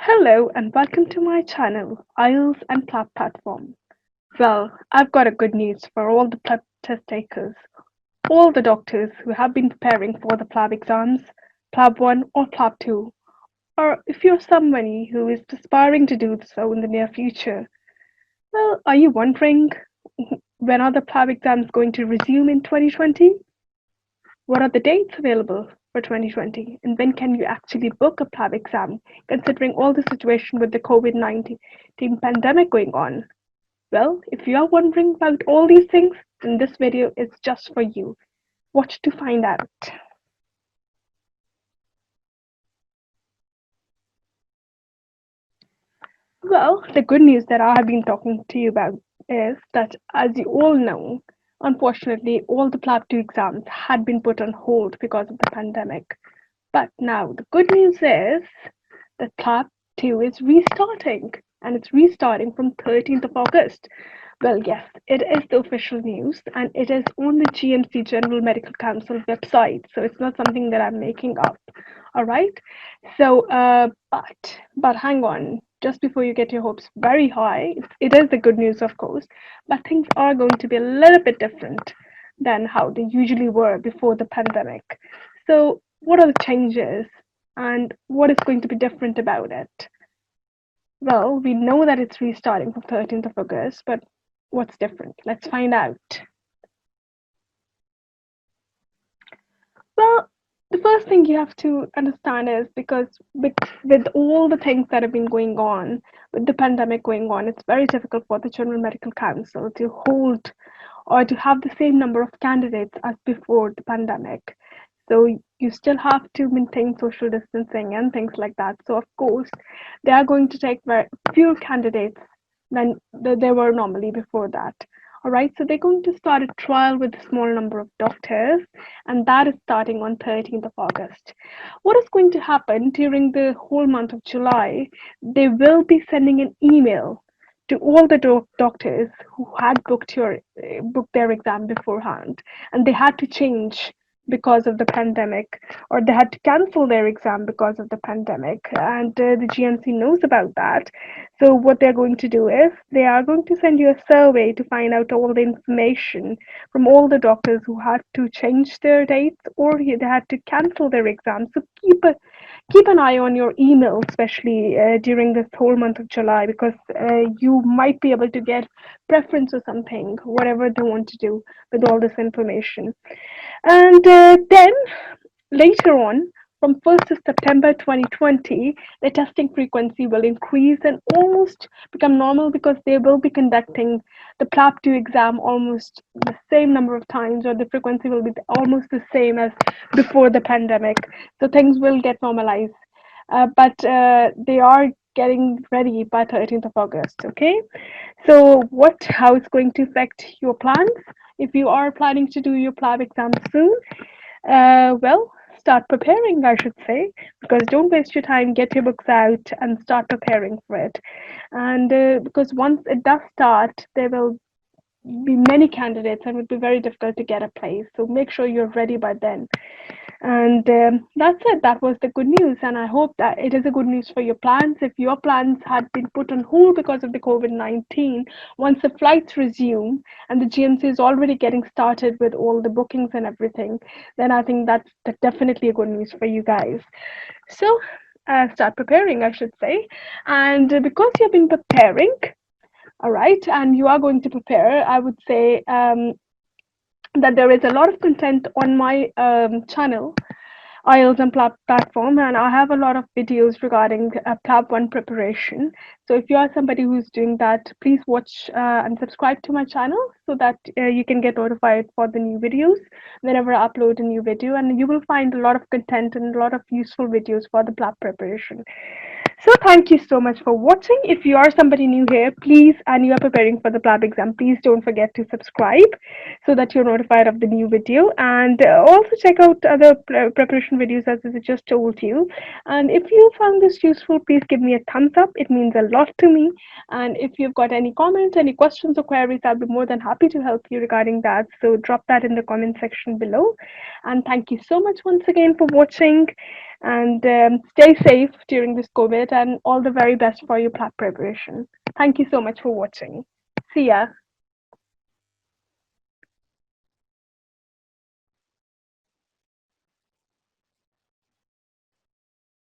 Hello and welcome to my channel, IELTS and PLAB platform. Well, I've got a good news for all the PLAB test takers, all the doctors who have been preparing for the PLAB exams, PLAB 1 or PLAB 2, or if you're somebody who is aspiring to do so in the near future. Well, are you wondering when are the PLAB exams going to resume in 2020? What are the dates available for 2020? And when can you actually book a PLAB exam, considering all the situation with the COVID-19 pandemic going on? Well, if you are wondering about all these things, then this video is just for you. Watch to find out. Well, the good news that I have been talking to you about is that, as you all know, unfortunately, all the PLAB 2 exams had been put on hold because of the pandemic. But now the good news is that PLAB 2 is restarting, and it's restarting from 13th of August. Well, yes, it is the official news, and it is on the GMC General Medical Council website, so it's not something that I'm making up. All right. So, but hang on. Just before you get your hopes very high, it is the good news, of course, but things are going to be a little bit different than how they usually were before the pandemic. So, what are the changes, and what is going to be different about it? Well, we know that it's restarting from 13th of August, but what's different? Let's find out. Well, the first thing you have to understand is because with all the things that have been going on, with the pandemic going on, it's very difficult for the General Medical Council to hold or to have the same number of candidates as before the pandemic. So you still have to maintain social distancing and things like that. So of course, they are going to take very fewer candidates than there were normally before that. All right, so they're going to start a trial with a small number of doctors, and that is starting on 13th of August. What is going to happen during the whole month of July? They will be sending an email to all the doctors who had booked their exam beforehand, and they had to change because of the pandemic, or they had to cancel their exam because of the pandemic, and the GMC knows about that. So what they're going to do is they are going to send you a survey to find out all the information from all the doctors who had to change their dates or they had to cancel their exams. So keep an eye on your email, especially during this whole month of July, because you might be able to get preference or something, whatever they want to do with all this information. And then later on, from 1st of September 2020, the testing frequency will increase and almost become normal because they will be conducting the PLAB 2 exam almost the same number of times, or the frequency will be almost the same as before the pandemic. So things will get normalized. But they are getting ready by 13th of August, okay? So how it's going to affect your plans if you are planning to do your PLAB exam soon? Well, start preparing, I should say, because don't waste your time. Get your books out and start preparing for it. And because once it does start, there will be many candidates and it would be very difficult to get a place. So make sure you're ready by then. And that's it. That was the good news. And I hope that it is a good news for your plans. If your plans had been put on hold because of the COVID-19, once the flights resume and the GMC is already getting started with all the bookings and everything, then I think that's definitely a good news for you guys. So start preparing, I should say. And because you've been preparing, all right, and you are going to prepare, I would say that there is a lot of content on my channel, IELTS and PLAB platform, and I have a lot of videos regarding PLAB 1 preparation. So if you are somebody who's doing that, please watch and subscribe to my channel so that you can get notified for the new videos whenever I upload a new video, and you will find a lot of content and a lot of useful videos for the PLAB preparation. So thank you so much for watching. If you are somebody new here, please, and you are preparing for the PLAB exam, please don't forget to subscribe so that you're notified of the new video. And also check out other preparation videos as I just told you. And if you found this useful, please give me a thumbs up. It means a lot to me. And if you've got any comments, any questions or queries, I'll be more than happy to help you regarding that. So drop that in the comment section below. And thank you so much once again for watching. And stay safe during this COVID, and all the very best for your PLAB preparation. Thank you so much for watching. See ya.